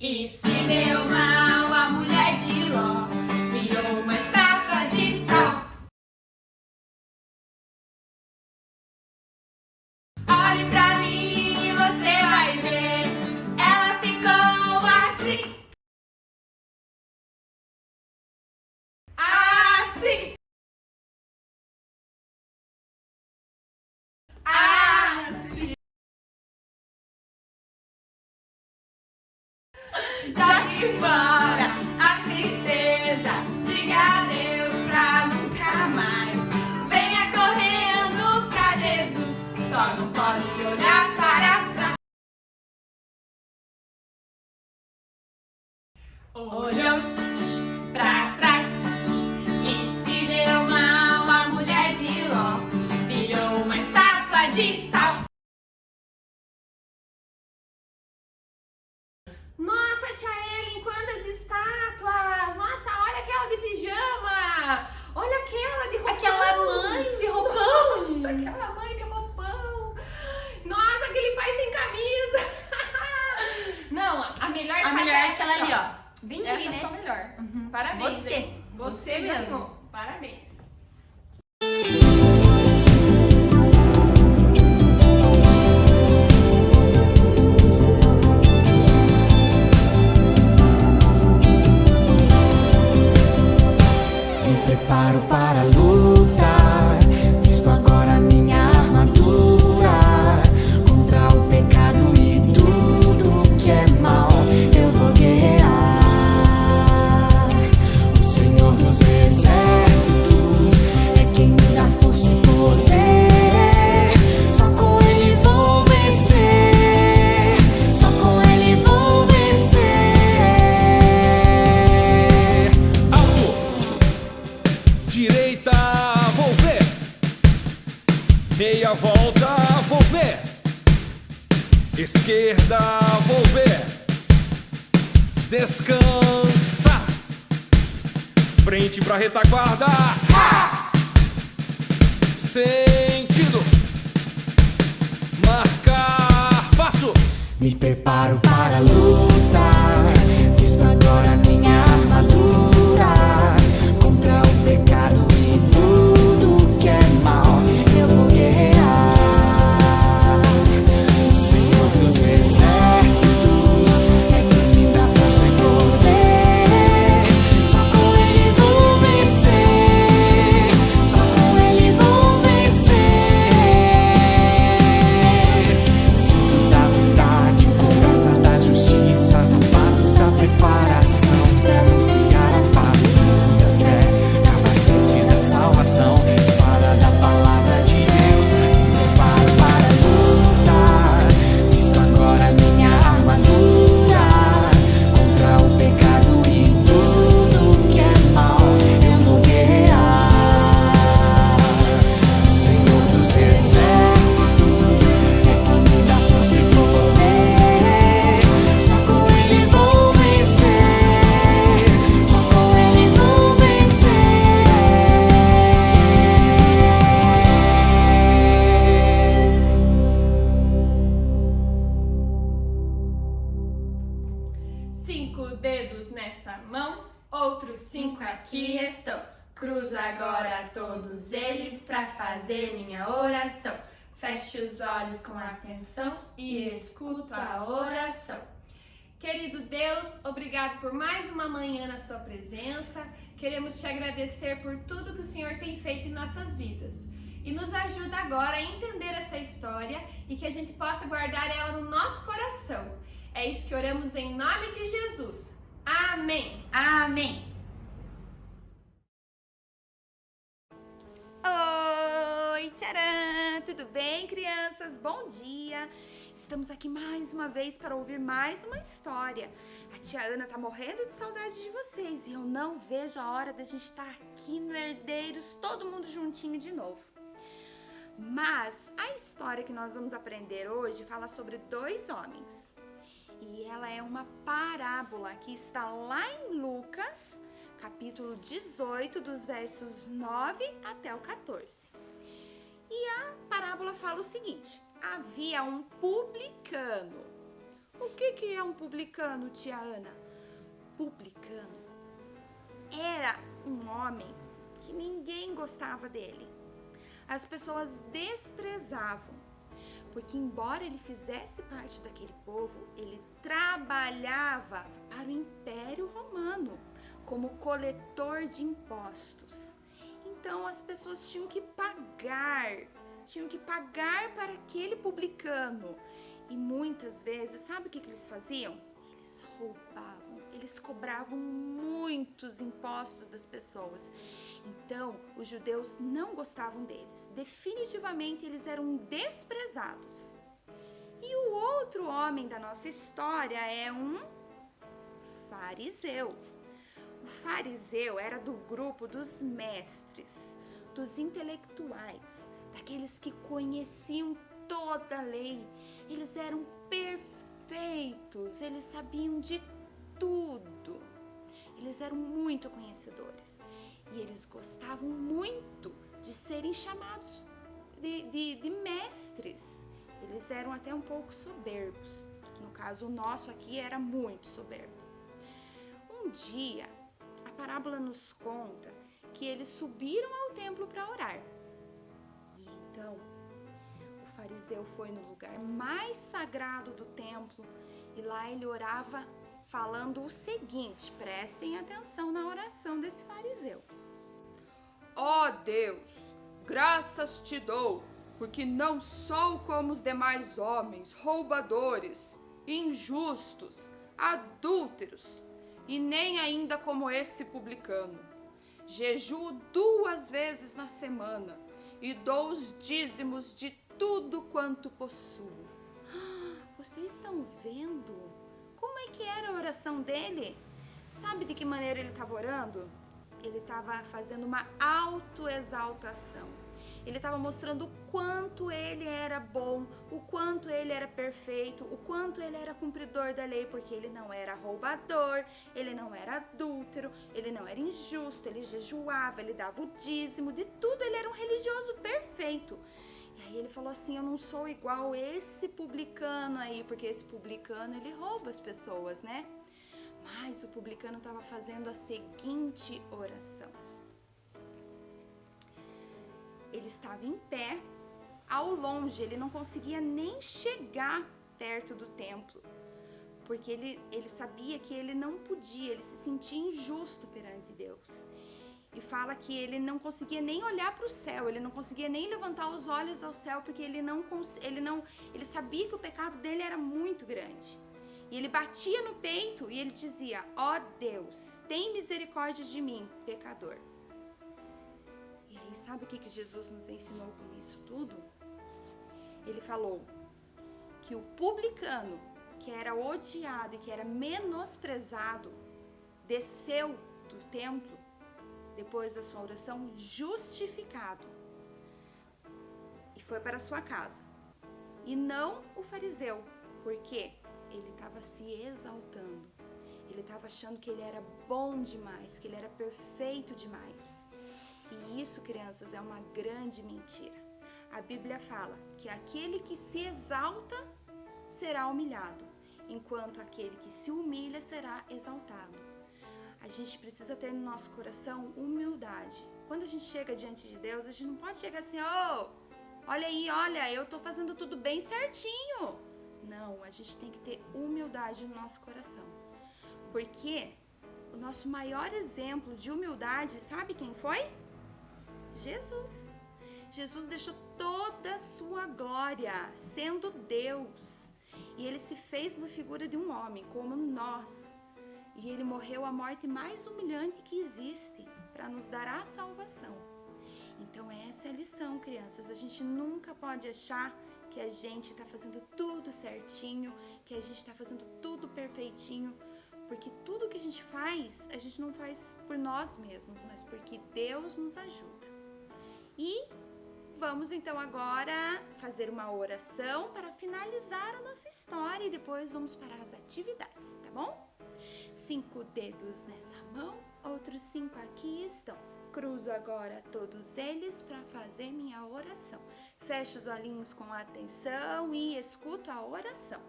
E se deu mal, a mulher de Ló virou uma estátua de sal. Olhe pra mim e você vai ver, ela ficou assim. Assim. Assim. Jogue fora a tristeza, diga adeus pra nunca mais. Venha correndo pra Jesus, só não pode olhar para trás. Olhou pra trás e se deu mal, a mulher de Ló virou uma estátua de sal. Nossa, tia Ellen, quantas estátuas! Nossa, olha aquela de pijama! Olha aquela de roupão! Aquela mãe de roupão! Nossa, aquela mãe de roupão! Nossa, aquele pai sem camisa! Não, a melhor A melhor é aquela ali, ó. Bem ali, essa né? foi melhor. Parabéns. Você. Hein? Você mesmo. ganhou. Parabéns. Me preparo para a luta, visto agora minha armadura. Contra o pecado e tudo que é mal, eu vou guerrear. O Senhor dos exércitos é quem me dá força e poder. Só com Ele vou vencer, só com Ele vou vencer. Alto, direita, vou ver. Meia volta, vou ver. Esquerda, vou ver. Descansa. Frente pra retaguarda. Sentido. Marcar passo. Me preparo para a luta, visto agora minha armadura. Contra o pecado e tudo que é mal, eu vou guerrear. O Senhor dos exércitos é quem me dá força e poder. Só com Ele vou vencer, só com Ele vou vencer. Cinto da verdade, couraça da justiça, sapatos da preparação pra anunciar a paz, escudo da fé, capacete da salvação, espada da palavra de Deus. Me preparo para lutar, visto agora minha armadura. Contra o pecado e tudo que é mal, eu vou guerrear. O Senhor dos exércitos é quem me dá força e poder. Só com Ele vou vencer, só com Ele vou vencer. 5 dedos nessa mão, outros 5 aqui estão. Cruzo agora todos eles para fazer minha oração. Feche os olhos com atenção e escuto a oração. Querido Deus, obrigado por mais uma manhã na sua presença. Queremos te agradecer por tudo que o Senhor tem feito em nossas vidas. E nos ajuda agora a entender essa história e que a gente possa guardar ela no nosso coração. É isso que oramos em nome de Jesus. Amém. Amém. Oi, tcharam! Tudo bem, crianças? Bom dia! Estamos aqui mais uma vez para ouvir mais uma história. A tia Ana tá morrendo de saudade de vocês e eu não vejo a hora da gente estar aqui no Herdeiros, todo mundo juntinho de novo. Mas a história que nós vamos aprender hoje fala sobre 2 homens. E ela é uma parábola que está lá em Lucas, capítulo 18, dos versos 9 até o 14. E a parábola fala o seguinte: havia um publicano. O que é um publicano, tia Ana? Publicano era um homem que ninguém gostava dele. As pessoas desprezavam, porque embora ele fizesse parte daquele povo, ele trabalhava para o Império Romano como coletor de impostos. Então as pessoas tinham que pagar para aquele publicano. E muitas vezes, sabe o que eles faziam? Eles roubavam, eles cobravam muitos impostos das pessoas. Então, os judeus não gostavam deles. Definitivamente, eles eram desprezados. E o outro homem da nossa história é um fariseu. O fariseu era do grupo dos mestres, dos intelectuais, daqueles que conheciam toda a lei. Eles eram perfeitos, eles sabiam de tudo. Eles eram muito conhecedores e eles gostavam muito de serem chamados de mestres. Eles eram até um pouco soberbos. No caso, o nosso aqui era muito soberbo. Um dia, a parábola nos conta que eles subiram ao templo para orar. E então, o fariseu foi no lugar mais sagrado do templo e lá ele orava falando o seguinte, prestem atenção na oração desse fariseu. Ó Deus, graças te dou, porque não sou como os demais homens, roubadores, injustos, adúlteros, e nem ainda como esse publicano. Jejuo 2 vezes na semana e dou os dízimos de tudo quanto possuo. Vocês estão vendo como é que era a oração dele? Sabe de que maneira ele estava orando? Ele estava fazendo uma autoexaltação. Ele estava mostrando o quanto ele era bom, o quanto ele era perfeito, o quanto ele era cumpridor da lei, porque ele não era roubador, ele não era adúltero, ele não era injusto, ele jejuava, ele dava o dízimo, de tudo, ele era um religioso perfeito. E aí ele falou assim, eu não sou igual esse publicano aí, porque esse publicano ele rouba as pessoas, né? Mas o publicano estava fazendo a seguinte oração. Ele estava em pé, ao longe, ele não conseguia nem chegar perto do templo, porque ele sabia que ele não podia, ele se sentia injusto perante Deus. E fala que ele não conseguia nem olhar para o céu, ele não conseguia nem levantar os olhos ao céu, porque ele sabia que o pecado dele era muito grande. E ele batia no peito e ele dizia, ó Deus, tem misericórdia de mim, pecador. E aí, sabe o que Jesus nos ensinou com isso tudo? Ele falou que o publicano, que era odiado e que era menosprezado, desceu do templo depois da sua oração justificado e foi para a sua casa. E não o fariseu, porque ele estava se exaltando, ele estava achando que ele era bom demais, que ele era perfeito demais. E isso, crianças, é uma grande mentira. A Bíblia fala que aquele que se exalta será humilhado, enquanto aquele que se humilha será exaltado. A gente precisa ter no nosso coração humildade. Quando a gente chega diante de Deus, a gente não pode chegar assim, olha aí, olha, eu tô fazendo tudo bem certinho. Não, a gente tem que ter humildade no nosso coração. Porque o nosso maior exemplo de humildade, sabe quem foi? Jesus. Jesus deixou toda a sua glória, sendo Deus. E ele se fez na figura de um homem, como nós. E ele morreu a morte mais humilhante que existe, para nos dar a salvação. Então essa é a lição, crianças. A gente nunca pode achar que a gente está fazendo tudo certinho, que a gente está fazendo tudo perfeitinho, porque tudo que a gente não faz por nós mesmos, mas porque Deus nos ajuda. E vamos então agora fazer uma oração para finalizar a nossa história e depois vamos para as atividades, tá bom? 5 dedos nessa mão, outros 5 aqui estão. Cruzo agora todos eles para fazer minha oração. Fecho os olhinhos com atenção e escuto a oração.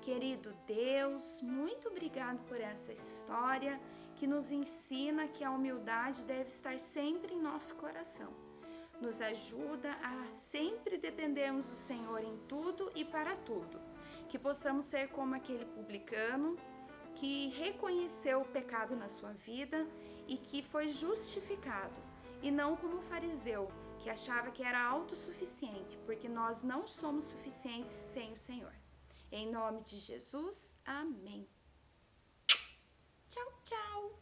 Querido Deus, muito obrigado por essa história que nos ensina que a humildade deve estar sempre em nosso coração. Nos ajuda a sempre dependermos do Senhor em tudo e para tudo. Que possamos ser como aquele publicano que reconheceu o pecado na sua vida e que foi justificado, e não como o fariseu, que achava que era autossuficiente, porque nós não somos suficientes sem o Senhor. Em nome de Jesus, amém. Tchau, tchau.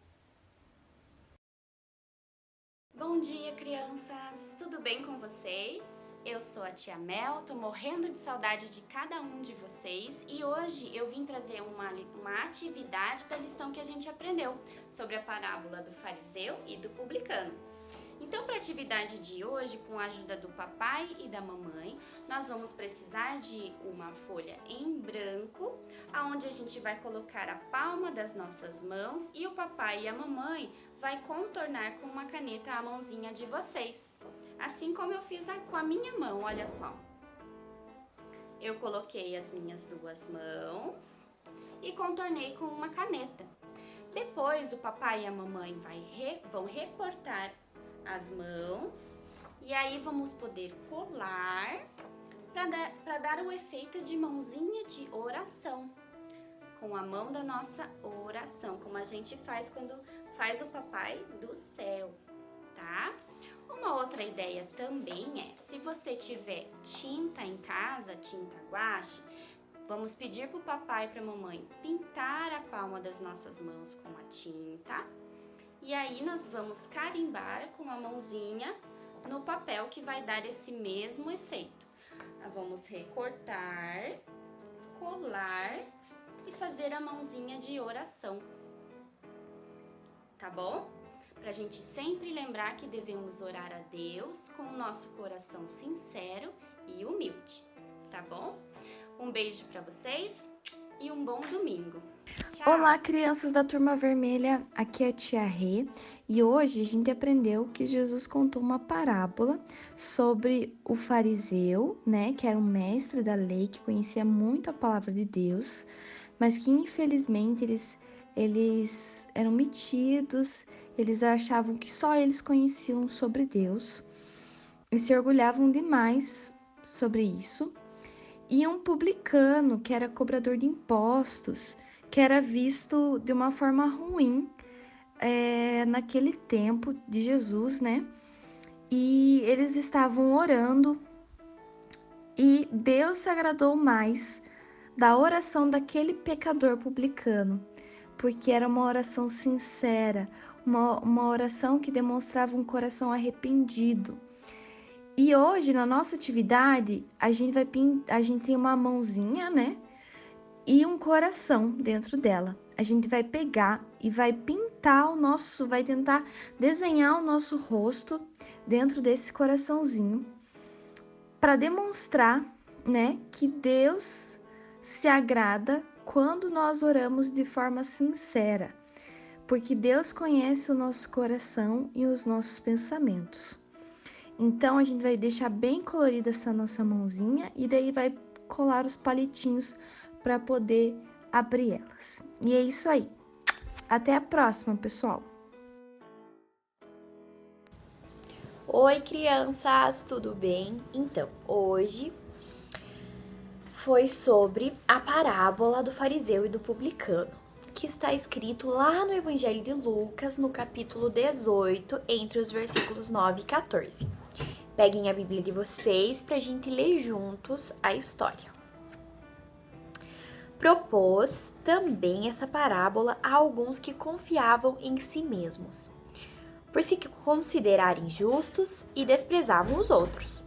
Bom dia, crianças! Tudo bem com vocês? Eu sou a tia Mel, tô morrendo de saudade de cada um de vocês e hoje eu vim trazer uma atividade da lição que a gente aprendeu sobre a parábola do fariseu e do publicano. Então, para a atividade de hoje, com a ajuda do papai e da mamãe, nós vamos precisar de uma folha em branco, aonde a gente vai colocar a palma das nossas mãos e o papai e a mamãe vai contornar com uma caneta a mãozinha de vocês. Assim como eu fiz com a minha mão, olha só. Eu coloquei as minhas duas mãos e contornei com uma caneta. Depois, o papai e a mamãe vão recortar as mãos e aí vamos poder colar para dar o efeito de mãozinha de oração, com a mão da nossa oração, como a gente faz quando faz o Papai do Céu, tá? Uma outra ideia também é, se você tiver tinta em casa, tinta guache, vamos pedir para o papai e para a mamãe pintar a palma das nossas mãos com a tinta. E aí nós vamos carimbar com a mãozinha no papel que vai dar esse mesmo efeito. Vamos recortar, colar e fazer a mãozinha de oração. Tá bom? Pra gente sempre lembrar que devemos orar a Deus com o nosso coração sincero e humilde. Tá bom? Um beijo pra vocês e um bom domingo. Tchau. Olá, crianças da Turma Vermelha, aqui é a tia Rê e hoje a gente aprendeu que Jesus contou uma parábola sobre o fariseu, né, que era um mestre da lei, que conhecia muito a palavra de Deus, mas que infelizmente eles eram metidos, eles achavam que só eles conheciam sobre Deus e se orgulhavam demais sobre isso. E um publicano, que era cobrador de impostos, que era visto de uma forma ruim naquele tempo de Jesus, né? E eles estavam orando e Deus se agradou mais da oração daquele pecador publicano, porque era uma oração sincera, uma oração que demonstrava um coração arrependido. E hoje, na nossa atividade, a gente tem uma mãozinha, né? E um coração dentro dela. A gente vai pegar e vai pintar vai tentar desenhar o nosso rosto dentro desse coraçãozinho, para demonstrar, né, que Deus se agrada quando nós oramos de forma sincera, porque Deus conhece o nosso coração e os nossos pensamentos. Então, a gente vai deixar bem colorida essa nossa mãozinha e daí vai colar os palitinhos para poder abrir elas. E é isso aí. Até a próxima, pessoal! Oi, crianças, tudo bem? Então, hoje foi sobre a parábola do fariseu e do publicano, que está escrito lá no Evangelho de Lucas, no capítulo 18, entre os versículos 9 e 14. Peguem a Bíblia de vocês para a gente ler juntos a história. Propôs também essa parábola a alguns que confiavam em si mesmos, por se considerarem justos e desprezavam os outros.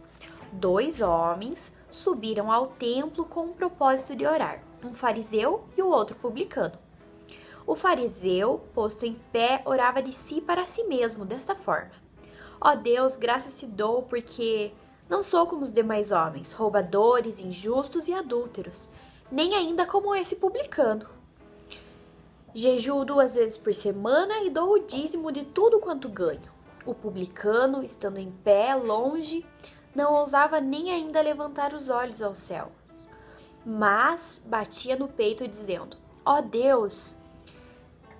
2 homens subiram ao templo com o propósito de orar, um fariseu e o outro publicano. O fariseu, posto em pé, orava de si para si mesmo desta forma: ó Deus, graças te dou porque não sou como os demais homens, roubadores, injustos e adúlteros, nem ainda como esse publicano. Jejuo 2 vezes por semana e dou o dízimo de tudo quanto ganho. O publicano, estando em pé, longe, não ousava nem ainda levantar os olhos aos céus, mas batia no peito dizendo: ó Deus,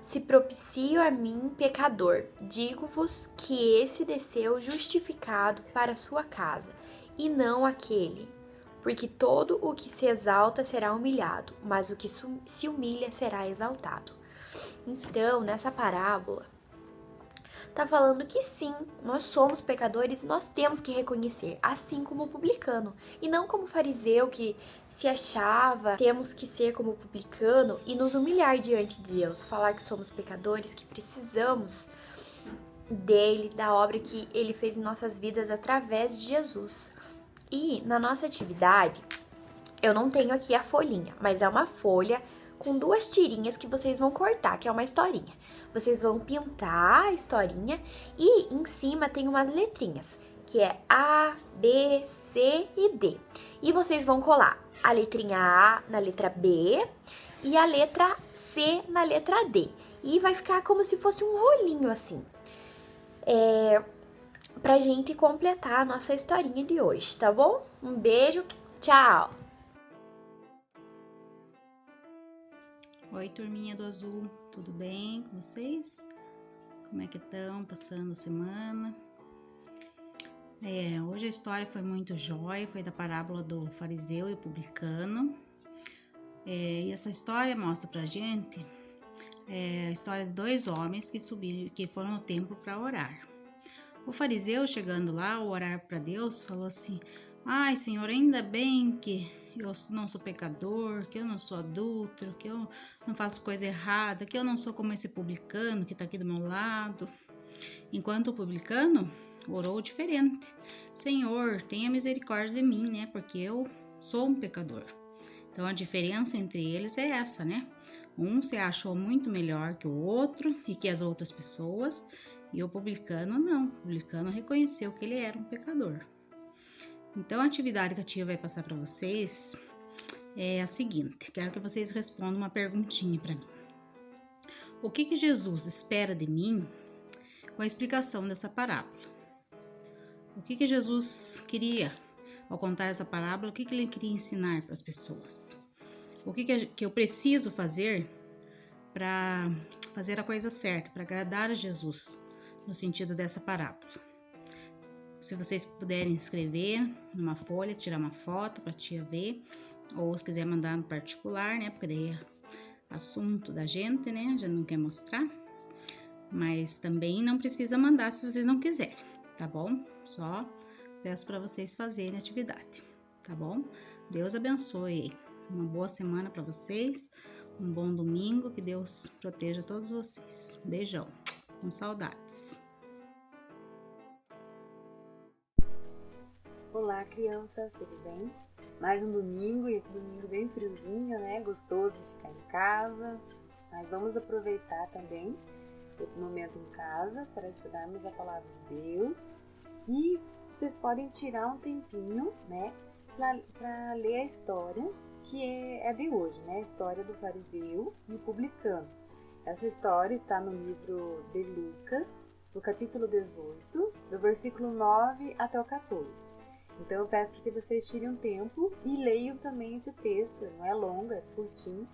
se propicio a mim, pecador, digo-vos que esse desceu justificado para a sua casa, e não aquele. Porque todo o que se exalta será humilhado, mas o que se humilha será exaltado. Então, nessa parábola, tá falando que sim, nós somos pecadores e nós temos que reconhecer, assim como o publicano. E não como o fariseu que se achava, temos que ser como o publicano e nos humilhar diante de Deus, falar que somos pecadores, que precisamos dele, da obra que ele fez em nossas vidas através de Jesus. E na nossa atividade, eu não tenho aqui a folhinha, mas é uma folha com 2 tirinhas que vocês vão cortar, que é uma historinha. Vocês vão pintar a historinha e em cima tem umas letrinhas, que é A, B, C e D. E vocês vão colar a letrinha A na letra B e a letra C na letra D. E vai ficar como se fosse um rolinho assim. Pra gente completar a nossa historinha de hoje, tá bom? Um beijo, tchau! Oi, turminha do Azul, tudo bem com vocês? Como é que estão passando a semana? Hoje a história foi muito jóia, foi da parábola do fariseu e o publicano. E essa história mostra pra gente a história de 2 homens que foram no templo para orar. O fariseu, chegando lá ao orar para Deus, falou assim: ai, Senhor, ainda bem que eu não sou pecador, que eu não sou adúltero, que eu não faço coisa errada, que eu não sou como esse publicano que está aqui do meu lado. Enquanto o publicano orou diferente: Senhor, tenha misericórdia de mim, né? Porque eu sou um pecador. Então a diferença entre eles é essa, né? Um se achou muito melhor que o outro e que as outras pessoas, e o publicano não. O publicano reconheceu que ele era um pecador. Então, a atividade que a tia vai passar para vocês é a seguinte. Quero que vocês respondam uma perguntinha para mim. O que Jesus espera de mim com a explicação dessa parábola? O que Jesus queria, ao contar essa parábola, o que ele queria ensinar para as pessoas? O que eu preciso fazer para fazer a coisa certa, para agradar a Jesus, no sentido dessa parábola? Se vocês puderem escrever numa folha, tirar uma foto para a tia ver, ou se quiser mandar no particular, né? Porque daí é assunto da gente, né? A gente não quer mostrar. Mas também não precisa mandar se vocês não quiserem, tá bom? Só peço para vocês fazerem a atividade, tá bom? Deus abençoe. Uma boa semana para vocês, um bom domingo, que Deus proteja todos vocês. Beijão, com saudades. Olá, crianças, tudo bem? Mais um domingo, e esse domingo bem friozinho, né? Gostoso de ficar em casa, mas vamos aproveitar também o momento em casa para estudarmos a palavra de Deus, e vocês podem tirar um tempinho, né, para ler a história que é de hoje, né? A história do fariseu e o publicano. Essa história está no livro de Lucas, no capítulo 18, do versículo 9 até o 14. Então eu peço para que vocês tirem um tempo e leiam também esse texto. Não é longo, é curtinho,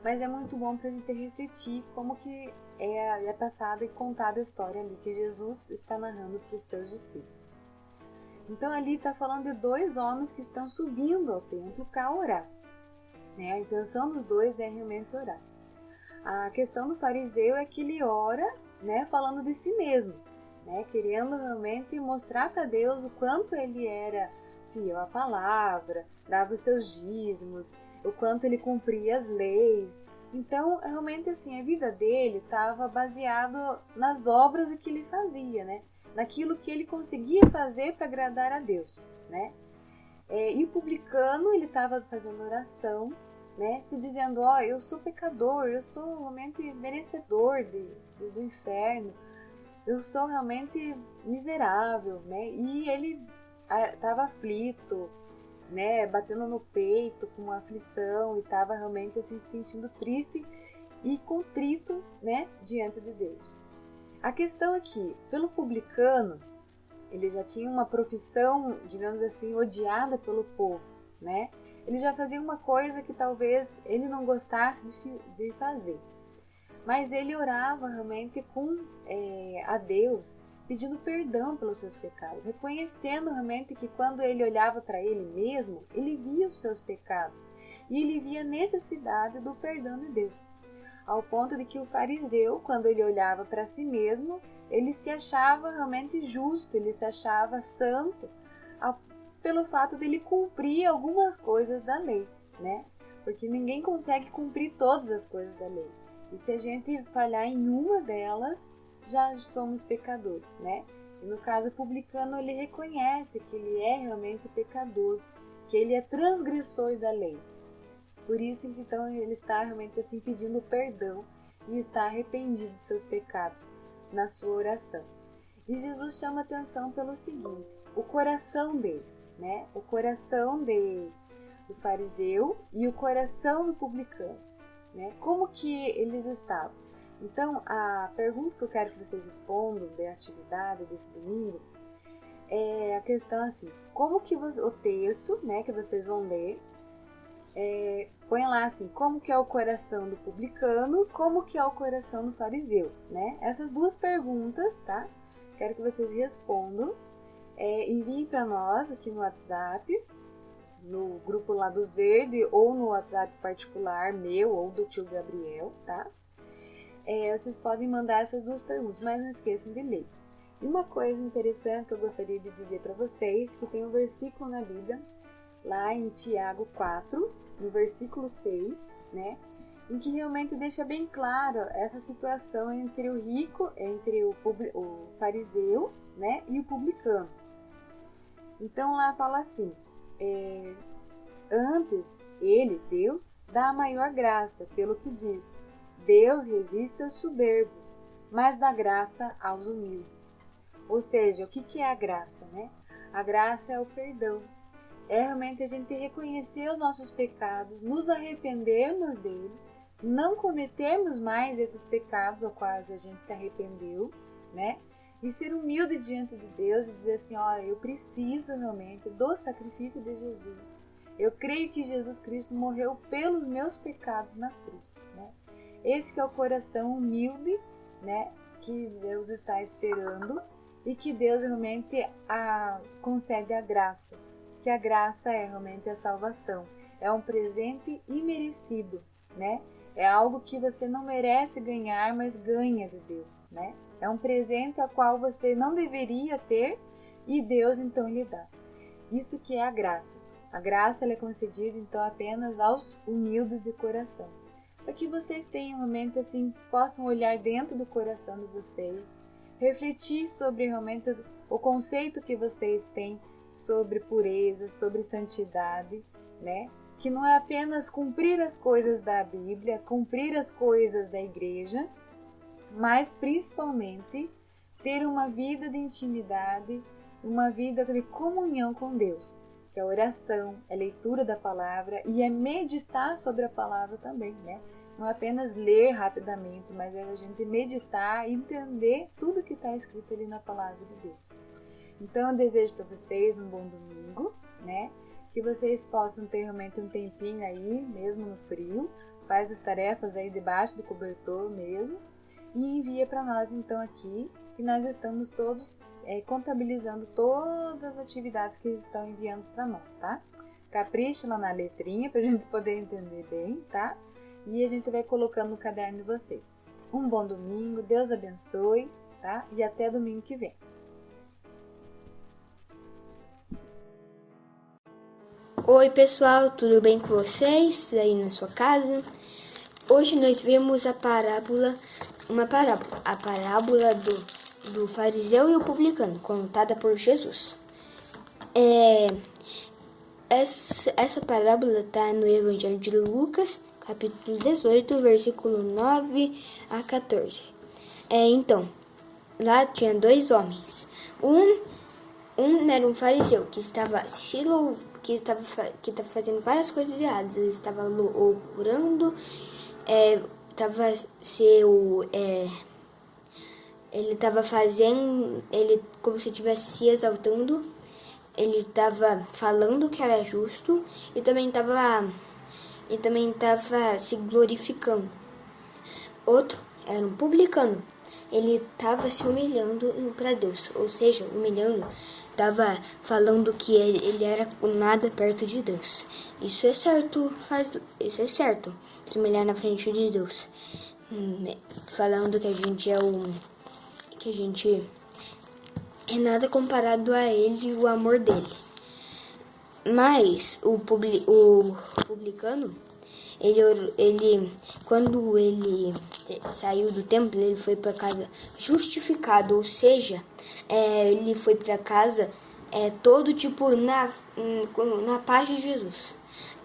mas é muito bom para a gente refletir como que é passada e contada a história ali que Jesus está narrando para os seus discípulos. Então ali está falando de 2 homens que estão subindo ao templo para orar, né? A intenção dos 2 é realmente orar. A questão do fariseu é que ele ora, né, falando de si mesmo, né, querendo realmente mostrar para Deus o quanto ele era fiel à palavra, dava os seus dízimos, o quanto ele cumpria as leis. Então, realmente assim, a vida dele estava baseada nas obras que ele fazia, né, naquilo que ele conseguia fazer para agradar a Deus, né. E o publicano, ele estava fazendo oração, né, se dizendo: ó, eu sou pecador, eu sou realmente merecedor do inferno, eu sou realmente miserável, né? E ele estava aflito, né? Batendo no peito com uma aflição, e estava realmente assim, se sentindo triste e contrito, né? Diante de Deus. A questão é que, pelo publicano, ele já tinha uma profissão, digamos assim, odiada pelo povo, né? ele já fazia uma coisa que talvez ele não gostasse de fazer. Mas ele orava realmente a Deus, pedindo perdão pelos seus pecados, reconhecendo realmente que quando ele olhava para ele mesmo, ele via os seus pecados e ele via a necessidade do perdão de Deus. Ao ponto de que o fariseu, quando ele olhava para si mesmo, ele se achava realmente justo, ele se achava santo, pelo fato de ele cumprir algumas coisas da lei, né? Porque ninguém consegue cumprir todas as coisas da lei. E se a gente falhar em uma delas, já somos pecadores, né? E no caso, o publicano, ele reconhece que ele é realmente pecador, que ele é transgressor da lei. Por isso, então, ele está realmente assim pedindo perdão e está arrependido de seus pecados na sua oração. E Jesus chama atenção pelo seguinte, o coração dele, né? O coração do fariseu e o coração do publicano, né? Como que eles estavam? Então, a pergunta que eu quero que vocês respondam da atividade desse domingo é a questão assim, como que o texto, né, que vocês vão ler, põe lá assim, como que é o coração do publicano, como que é o coração do fariseu, né? Essas duas perguntas, tá? Quero que vocês respondam, enviem para nós aqui no WhatsApp, no grupo lá dos Verdes, ou no WhatsApp particular meu ou do tio Gabriel, tá? Vocês podem mandar essas duas perguntas, mas não esqueçam de ler. E uma coisa interessante que eu gostaria de dizer para vocês, que tem um versículo na Bíblia, lá em Tiago 4, no versículo 6, né? Em que realmente deixa bem claro essa situação entre o rico, entre o fariseu, né? E o publicano. Então lá fala assim, antes ele, Deus, dá a maior graça, pelo que diz, Deus resiste aos soberbos, mas dá graça aos humildes. Ou seja, o que é a graça, né? A graça é o perdão. É realmente a gente reconhecer os nossos pecados, nos arrependermos dele, não cometermos mais esses pecados aos quais a gente se arrependeu, né? E ser humilde diante de Deus e dizer assim, olha, eu preciso realmente do sacrifício de Jesus. Eu creio que Jesus Cristo morreu pelos meus pecados na cruz, né? Esse que é o coração humilde, né, que Deus está esperando e que Deus realmente concede a graça, que a graça é realmente a salvação. É um presente imerecido, né? É algo que você não merece ganhar, mas ganha de Deus, né? É um presente a qual você não deveria ter e Deus então lhe dá. Isso que é a graça. A graça ela é concedida então apenas aos humildes de coração. Para que vocês tenham realmente assim, possam olhar dentro do coração de vocês, refletir sobre realmente o conceito que vocês têm sobre pureza, sobre santidade, né? Que não é apenas cumprir as coisas da Bíblia, cumprir as coisas da igreja, mas principalmente ter uma vida de intimidade, uma vida de comunhão com Deus, que é a oração, é a leitura da palavra e é meditar sobre a palavra também, né? Não é apenas ler rapidamente, mas é a gente meditar e entender tudo que está escrito ali na palavra de Deus. Então eu desejo para vocês um bom domingo, né? Que vocês possam ter realmente um tempinho aí, mesmo no frio, faz as tarefas aí debaixo do cobertor mesmo e envia para nós então aqui, que nós estamos todos contabilizando todas as atividades que eles estão enviando para nós, tá? Capricha lá na letrinha para a gente poder entender bem, tá? E a gente vai colocando no caderno de vocês. Um bom domingo, Deus abençoe, tá? E até domingo que vem. Oi pessoal, tudo bem com vocês aí na sua casa? Hoje nós vemos a parábola do fariseu e o publicano, contada por Jesus. Essa parábola está no Evangelho de Lucas, capítulo 18, versículo 9 a 14. Então, lá tinha dois homens. Um era um fariseu que estava fazendo várias coisas erradas. Ele estava orando, ele estava fazendo, ele como se estivesse se exaltando ele estava falando que era justo e também estava se glorificando. Outro era um publicano. Ele estava se humilhando para Deus, ou seja, humilhando, estava falando que ele era nada perto de Deus. Isso é certo, se humilhar na frente de Deus, falando que a gente é nada comparado a ele e o amor dele. Mas o publicano, quando ele saiu do templo, ele foi para casa justificado, ou seja, ele foi para casa todo tipo na paz de Jesus.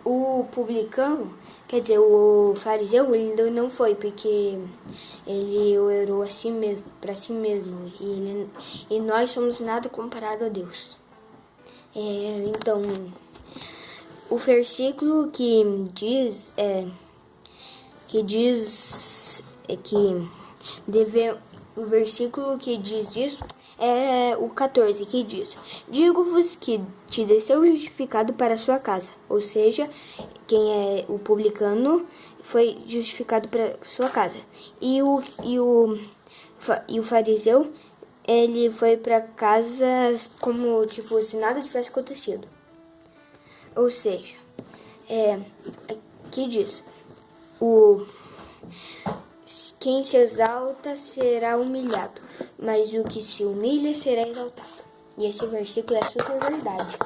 O publicano, quer dizer, o fariseu, ele não foi, porque ele orou a si mesmo, para si mesmo, e nós somos nada comparado a Deus. Então, o versículo que diz o versículo que diz isso é o 14, que diz: digo-vos que te desceu justificado para a sua casa. Ou seja, quem é o publicano foi justificado para a sua casa. E o fariseu, ele foi para casa como tipo se nada tivesse acontecido. Ou seja, aqui diz: quem se exalta será humilhado, mas o que se humilha será exaltado. E esse versículo é super verdade.